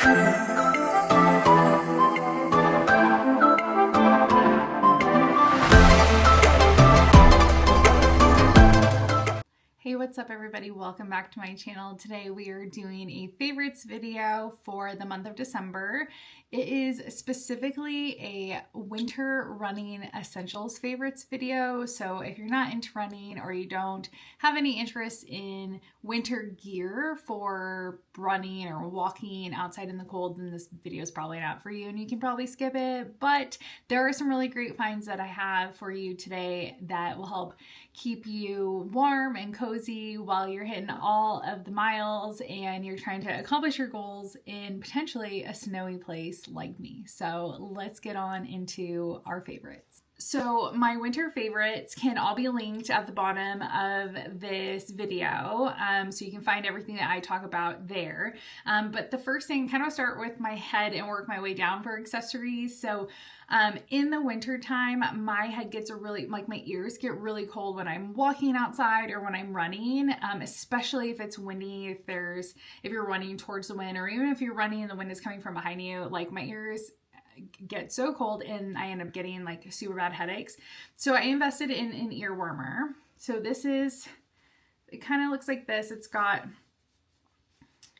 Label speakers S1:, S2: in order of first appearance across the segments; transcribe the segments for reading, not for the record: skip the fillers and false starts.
S1: Hey, what's up everybody? Welcome back to my channel. Today we are doing a favorites video for the month of December. It is specifically a winter running essentials favorites video. So if you're not into running or you don't have any interest in winter gear for running or walking outside in the cold, then this video is probably not for you and you can probably skip it. But there are some really great finds that I have for you today that will help keep you warm and cozy while you're hitting all of the miles and you're trying to accomplish your goals in potentially a snowy place like me. So let's get on into our favorites. So my winter favorites can all be linked at the bottom of this video, so you can find everything that I talk about there. But the first thing, kind of start with my head and work my way down for accessories. So in the winter time, my head gets my ears get really cold when I'm walking outside or when I'm running, especially if it's windy, if you're running towards the wind, or even if you're running and the wind is coming from behind you, like my ears get so cold and I end up getting like super bad headaches. So I invested in an ear warmer. So it kind of looks like this. It's got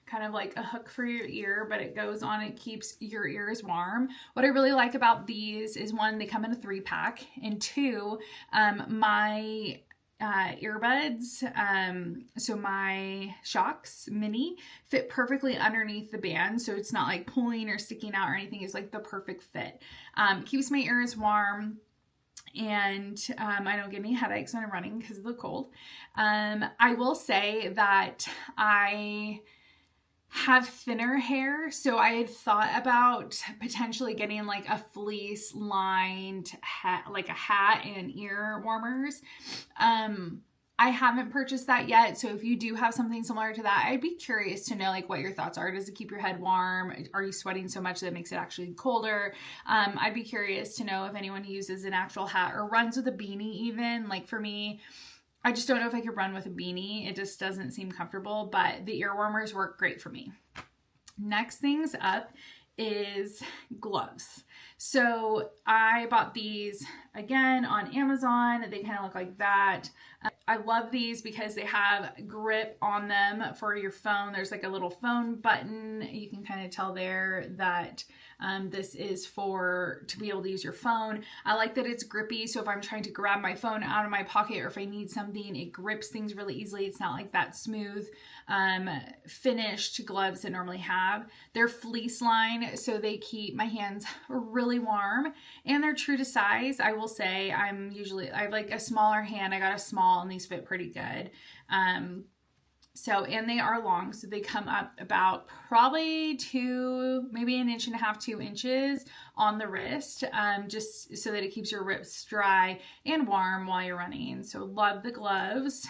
S1: kind of like a hook for your ear, but it goes on, it keeps your ears warm. What I really like about these is, one, they come in a 3-pack, and two, my earbuds, so my Shocks Mini fit perfectly underneath the band, so it's not like pulling or sticking out or anything. It's like the perfect fit. Keeps my ears warm, and I don't get any headaches when I'm running because of the cold. I will say that I have thinner hair, so I had thought about potentially getting like a fleece lined hat, like a hat and ear warmers. I haven't purchased that yet, so if you do have something similar to that, I'd be curious to know like what your thoughts are. Does it keep your head warm? Are you sweating so much that it makes it actually colder? I'd be curious to know if anyone uses an actual hat or runs with a beanie even. Like for me, I just don't know if I could run with a beanie. It just doesn't seem comfortable, but the ear warmers work great for me. Next things up is gloves. So I bought these again on Amazon. They kind of look like that. I love these because they have grip on them for your phone. There's like a little phone button. You can kind of tell there that this is to be able to use your phone. I like that it's grippy, so if I'm trying to grab my phone out of my pocket or if I need something, it grips things really easily. It's not like that smooth finished gloves that normally have. They're fleece lined, so they keep my hands really warm, and they're true to size. I will say I have like a smaller hand. I got a small and these fit pretty good. And they are long, so they come up about probably maybe 1.5 inches, 2 inches on the wrist, just so that it keeps your wrists dry and warm while you're running. So love the gloves.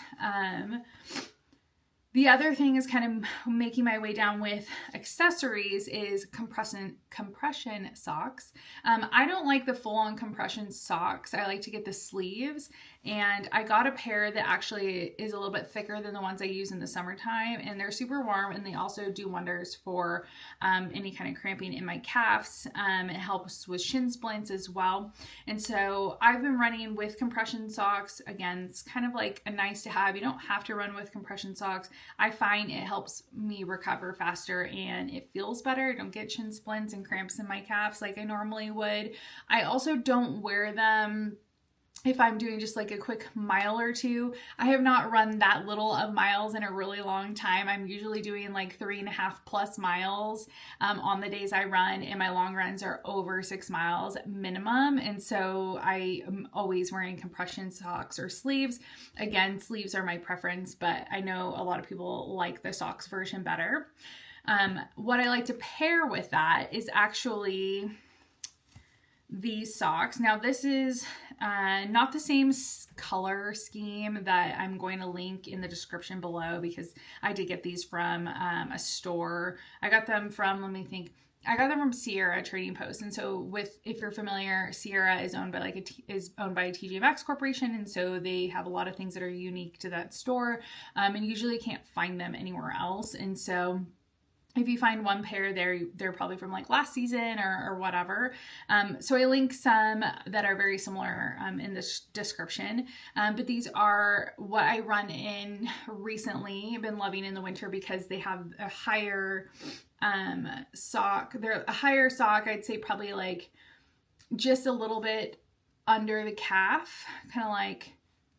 S1: The other thing is kind of making my way down with accessories is compression socks. I don't like the full-on compression socks. I like to get the sleeves, and I got a pair that actually is a little bit thicker than the ones I use in the summertime, and they're super warm, and they also do wonders for any kind of cramping in my calves. It helps with shin splints as well. And so I've been running with compression socks. Again, it's kind of like a nice to have. You don't have to run with compression socks. I find it helps me recover faster and it feels better. I don't get shin splints and cramps in my calves like I normally would. I also don't wear them if I'm doing just like a quick mile or two. I have not run that little of miles in a really long time. I'm usually doing like 3.5+ miles on the days I run, and my long runs are over 6 miles minimum. And so I am always wearing compression socks or sleeves. Again, sleeves are my preference, but I know a lot of people like the socks version better. What I like to pair with that is actually these socks. Now this is not the same color scheme that I'm going to link in the description below, because I did get these from a store. I got them from, I got them from Sierra Trading Post. And so if you're familiar, Sierra is owned by a TJ Maxx corporation. And so they have a lot of things that are unique to that store. And usually can't find them anywhere else. And so if you find one pair, they're probably from like last season or whatever. So I link some that are very similar in this description. But these are what I run in recently. I've been loving in the winter because they have a higher sock. They're a higher sock, I'd say probably like just a little bit under the calf, kind of like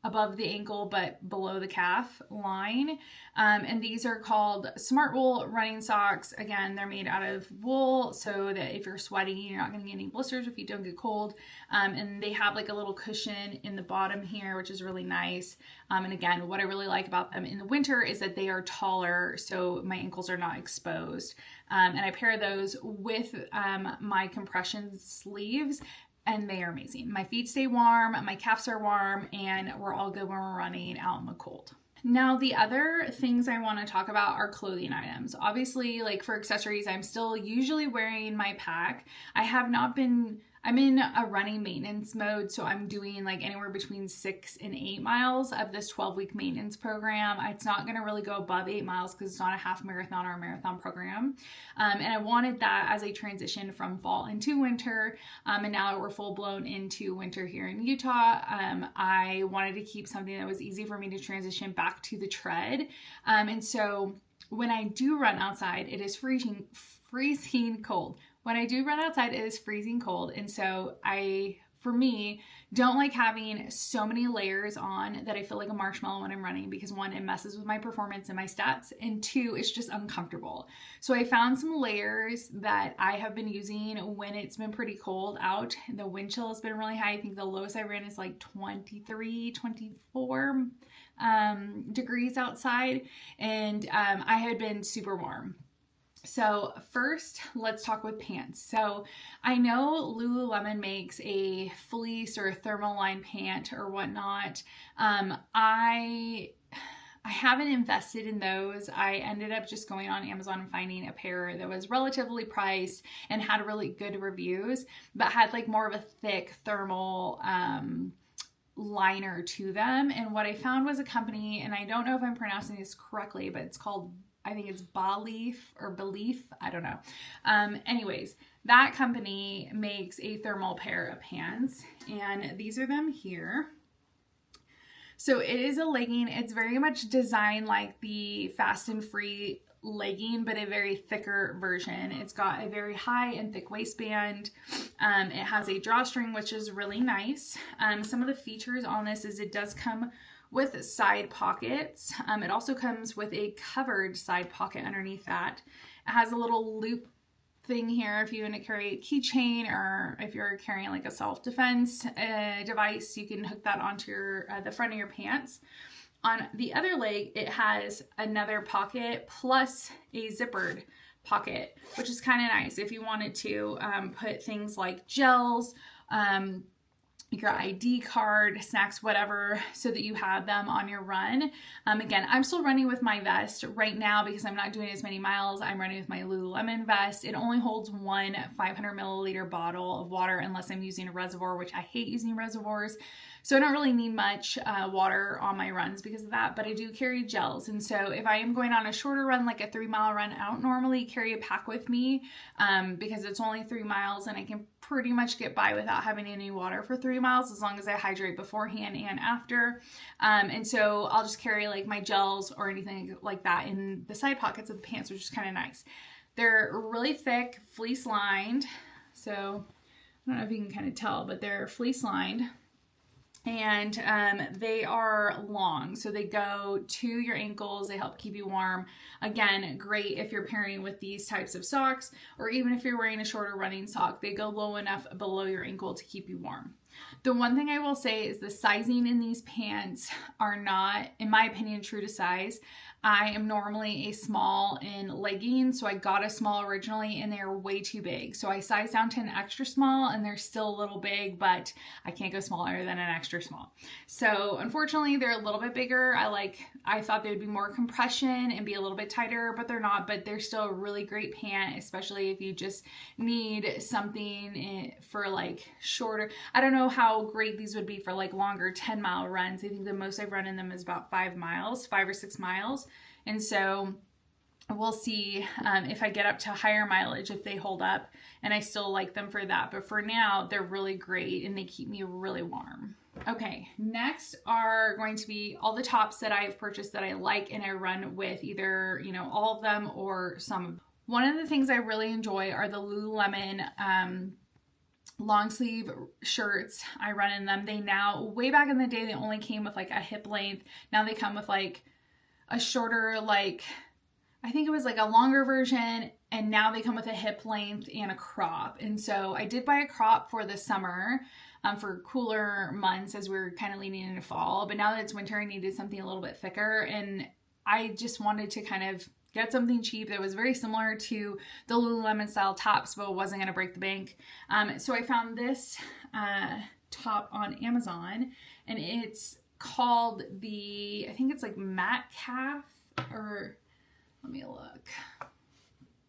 S1: above the ankle but below the calf line. And these are called Smart Wool running socks. Again, they're made out of wool so that if you're sweating, you're not going to get any blisters if you don't get cold. And they have like a little cushion in the bottom here, which is really nice. And again, what I really like about them in the winter is that they are taller, so my ankles are not exposed. And I pair those with my compression sleeves, and they are amazing. My feet stay warm, my calves are warm, and we're all good when we're running out in the cold. Now, the other things I want to talk about are clothing items. Obviously, like for accessories, I'm still usually wearing my pack. I'm in a running maintenance mode, so I'm doing like anywhere between 6 and 8 miles of this 12-week maintenance program. It's not going to really go above 8 miles because it's not a half marathon or a marathon program. And I wanted that as a transition from fall into winter. And now that we're full blown into winter here in Utah, I wanted to keep something that was easy for me to transition back to the tread. And so when I do run outside, it is freezing cold. When I do run outside, it is freezing cold. And so for me, don't like having so many layers on that I feel like a marshmallow when I'm running, because one, it messes with my performance and my stats, and two, it's just uncomfortable. So I found some layers that I have been using when it's been pretty cold out. The wind chill has been really high. I think the lowest I ran is like 23, 24 degrees outside, and I had been super warm. So first, let's talk with pants. So I know Lululemon makes a fleece or a thermal line pant or whatnot. I haven't invested in those. I ended up just going on Amazon and finding a pair that was relatively priced and had really good reviews, but had like more of a thick thermal liner to them. And what I found was a company, and I don't know if I'm pronouncing this correctly, but it's called, I think it's Belief or Belief. I don't know. Anyways, that company makes a thermal pair of pants, and these are them here. So it is a legging. It's very much designed like the Fast and Free legging, but a very thicker version. It's got a very high and thick waistband. It has a drawstring, which is really nice. Some of the features on this is it does come with side pockets. It also comes with a covered side pocket underneath that. It has a little loop thing here if you want to carry a keychain, or if you're carrying like a self-defense device, you can hook that onto the front of your pants. On the other leg, it has another pocket plus a zippered pocket, which is kind of nice if you wanted to put things like gels, your ID card, snacks, whatever, so that you have them on your run. Again, I'm still running with my vest right now because I'm not doing as many miles. I'm running with my Lululemon vest. It only holds one 500 milliliter bottle of water unless I'm using a reservoir, which I hate using reservoirs. So I don't really need much water on my runs because of that, but I do carry gels. And so if I am going on a shorter run, like a 3 mile run, I don't normally carry a pack with me because it's only 3 miles and I can pretty much get by without having any water for 3 miles as long as I hydrate beforehand and after. And so I'll just carry like my gels or anything like that in the side pockets of the pants, which is kind of nice. They're really thick, fleece lined. So I don't know if you can kind of tell, but they're fleece lined. And they are long, so they go to your ankles. They help keep you warm. Again, great if you're pairing with these types of socks, or even if you're wearing a shorter running sock, they go low enough below your ankle to keep you warm. The one thing I will say is the sizing in these pants are not, in my opinion, true to size. I am normally a small in leggings, so I got a small originally and they're way too big. So I sized down to an extra small and they're still a little big, but I can't go smaller than an extra small. So unfortunately, they're a little bit bigger. I thought they would be more compression and be a little bit tighter, but they're not, but they're still a really great pant, especially if you just need something for like shorter. I don't know how great these would be for like longer 10-mile runs. I think the most I've run in them is about 5 or 6 miles. And so we'll see if I get up to higher mileage, if they hold up, and I still like them for that. But for now, they're really great and they keep me really warm. Okay, next are going to be all the tops that I've purchased that I like and I run with either, you know, all of them or some of them. One of the things I really enjoy are the Lululemon long sleeve shirts. I run in them. They now, way back in the day, they only came with like a hip length. Now they come with like a shorter, like, I think it was like a longer version, and now they come with a hip length and a crop. And so I did buy a crop for the summer for cooler months as we were kind of leaning into fall. But now that it's winter, I needed something a little bit thicker. And I just wanted to kind of get something cheap that was very similar to the Lululemon style tops, but wasn't going to break the bank. So I found this top on Amazon, and it's called I think it's like Matte Calf, or let me look.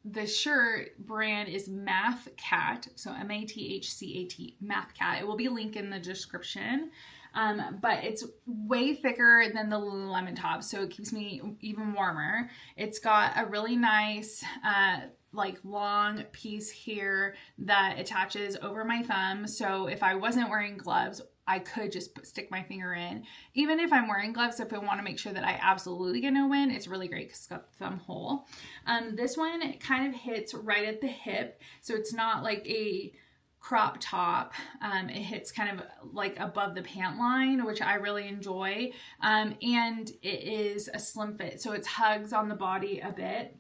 S1: The shirt brand is Math Cat, so MATHCAT, Math Cat. It will be linked in the description. But it's way thicker than the Lululemon top, so it keeps me even warmer. It's got a really nice, like long piece here that attaches over my thumb. So if I wasn't wearing gloves, I could just stick my finger in. Even if I'm wearing gloves, if I want to make sure that I absolutely get no wind, it's really great because it's got the thumb hole. This one kind of hits right at the hip, so it's not like a crop top. It hits kind of like above the pant line, which I really enjoy. And it is a slim fit, so it hugs on the body a bit.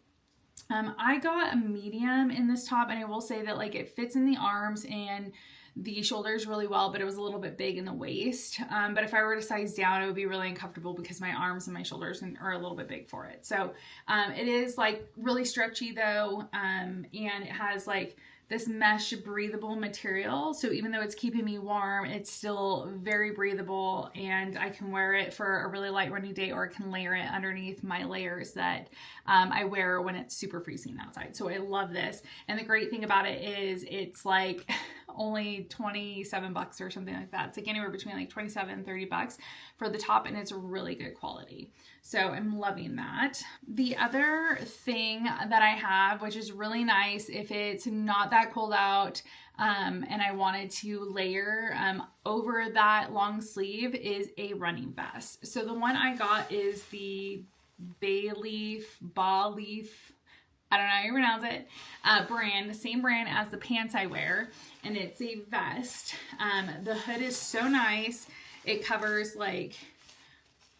S1: I got a medium in this top, and I will say that like it fits in the arms and the shoulders really well, but it was a little bit big in the waist. But if I were to size down, it would be really uncomfortable because my arms and my shoulders are a little bit big for it. So it is like really stretchy though, and it has like this mesh breathable material. So even though it's keeping me warm, it's still very breathable, and I can wear it for a really light rainy day, or I can layer it underneath my layers that I wear when it's super freezing outside. So I love this. And the great thing about it is it's like only $27 or something like that. It's like anywhere between like 27 and $30 for the top, and it's really good quality. So I'm loving that. The other thing that I have, which is really nice if it's not that cold out, and I wanted to layer over that long sleeve, is a running vest. So the one I got is the Ba Leaf, I don't know how you pronounce it, brand, the same brand as the pants I wear, and it's a vest. The hood is so nice. It covers like,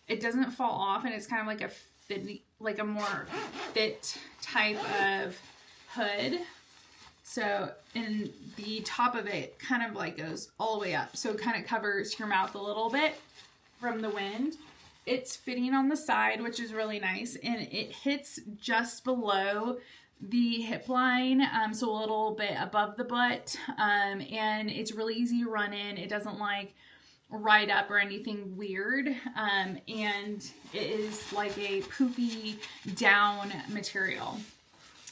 S1: it doesn't fall off, and it's kind of like a fit, like a more fit type of hood. So, and the top of it kind of like goes all the way up. So it kind of covers your mouth a little bit from the wind. It's fitting on the side, which is really nice. And it hits just below the hip line. So a little bit above the butt. And it's really easy to run in. It doesn't like ride up or anything weird. And it is like a poofy down material.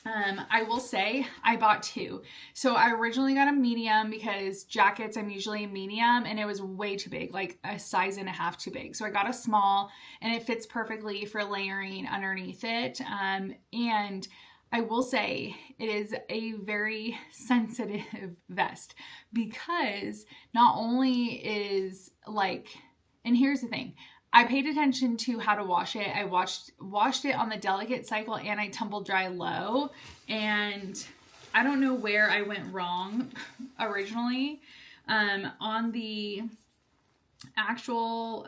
S1: I will say I bought two. So I originally got a medium because jackets, I'm usually a medium, and it was way too big, like a size and a half too big. So I got a small, and it fits perfectly for layering underneath it. And I will say it is a very sensitive vest, because not only is like, and here's the thing, I paid attention to how to wash it. I washed it on the delicate cycle, and I tumble dry low. And I don't know where I went wrong originally. On the actual,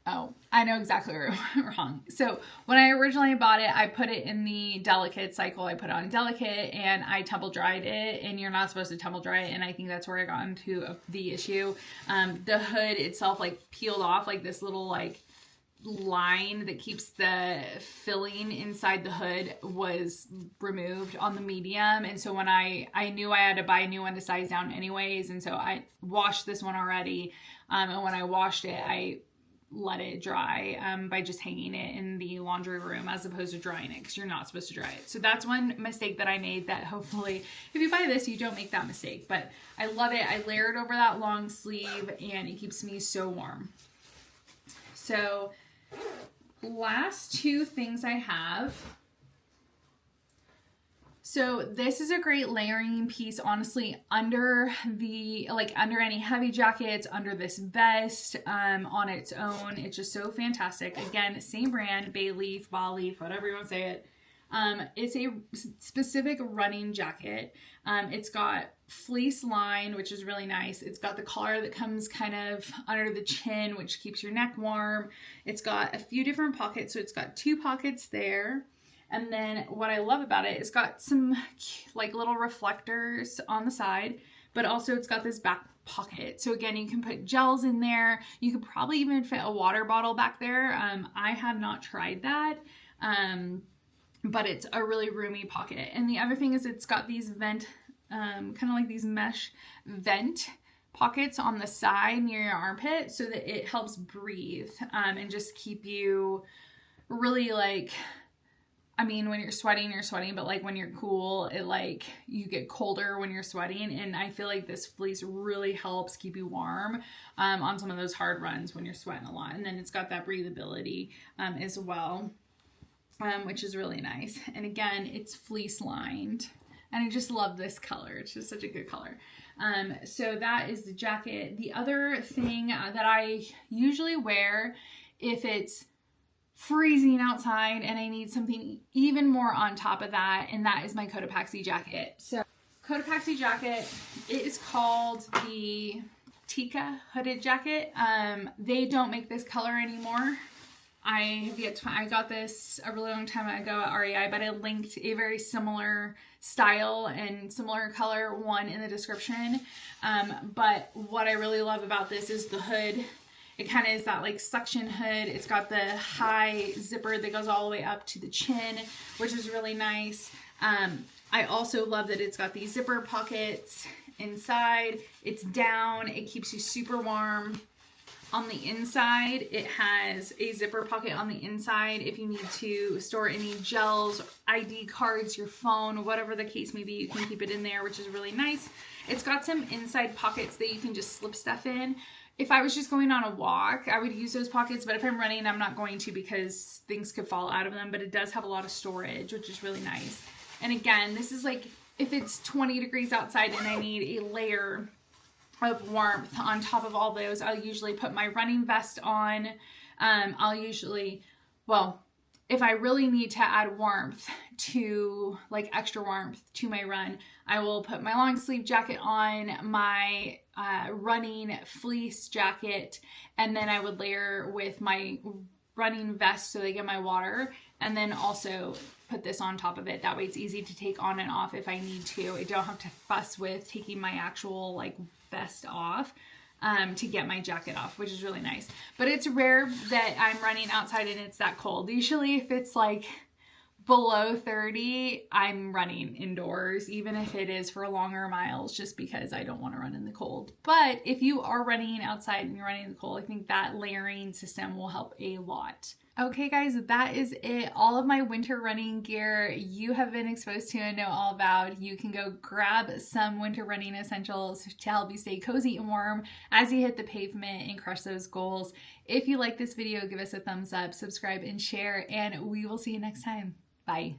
S1: oh, I know exactly where I went wrong. So when I originally bought it, I put it in the delicate cycle. I put it on delicate, and I tumble dried it, and you're not supposed to tumble dry it. And I think that's where I got into the issue. The hood itself like peeled off, like this little like line that keeps the filling inside the hood was removed on the medium. And so when I knew I had to buy a new one to size down anyways. And so I washed this one already. And when I washed it, I let it dry by just hanging it in the laundry room as opposed to drying it, because you're not supposed to dry it. So that's one mistake that I made, that hopefully if you buy this, you don't make that mistake. But I love it. I layered over that long sleeve, and it keeps me so warm. So last two things I have. So this is a great layering piece, honestly, under under any heavy jackets, under this vest, on its own. It's just so fantastic. Again, same brand, Bay Leaf, Ball Leaf, whatever you want to say it. It's a specific running jacket. It's got fleece line, which is really nice. It's got the collar that comes kind of under the chin, which keeps your neck warm. It's got a few different pockets. So it's got 2 pockets there. And then what I love about it, it's got some like little reflectors on the side, but also it's got this back pocket. So again, you can put gels in there. You could probably even fit a water bottle back there. I have not tried that. But it's a really roomy pocket. And the other thing is it's got these vent, kind of like these mesh vent pockets on the side near your armpit so that it helps breathe, and just keep you really like, I mean, when you're sweating, but like when you're cool, it like, you get colder when you're sweating. And I feel like this fleece really helps keep you warm, on some of those hard runs when you're sweating a lot. And then it's got that breathability, as well. Which is really nice. And again, it's fleece lined. And I just love this color. It's just such a good color. So that is the jacket. The other thing that I usually wear if it's freezing outside and I need something even more on top of that, and that is my Cotopaxi jacket. So Cotopaxi jacket, it is called the Tika hooded jacket. They don't make this color anymore. I have yet to find, I got this a really long time ago at REI, but I linked a very similar style and similar color one in the description. But what I really love about this is the hood. It kind of is that like suction hood. It's got the high zipper that goes all the way up to the chin, which is really nice. I also love that it's got these zipper pockets inside. It's down. It keeps you super warm. On the inside, it has a zipper pocket on the inside if you need to store any gels, ID cards, your phone, whatever the case may be, you can keep it in there, which is really nice. It's got some inside pockets that you can just slip stuff in. If I was just going on a walk, I would use those pockets, but if I'm running, I'm not going to because things could fall out of them, but it does have a lot of storage, which is really nice. And again, this is like, if it's 20 degrees outside and I need a layer of warmth on top of all those, I'll usually put my running vest on. I'll usually, well, if I really need to add warmth to, like extra warmth to my run, I will put my long sleeve jacket on, my running fleece jacket, and then I would layer with my running vest so they get my water, and then also put this on top of it. That way it's easy to take on and off if I need to. I don't have to fuss with taking my actual like vest off to get my jacket off, which is really nice. But it's rare that I'm running outside and it's that cold. Usually if it's like below 30, I'm running indoors, even if it is for longer miles, just because I don't want to run in the cold. But if you are running outside and you're running in the cold, I think that layering system will help a lot. Okay guys, that is it. All of my winter running gear you have been exposed to and know all about. You can go grab some winter running essentials to help you stay cozy and warm as you hit the pavement and crush those goals. If you like this video, give us a thumbs up, subscribe, and share, and we will see you next time. Bye.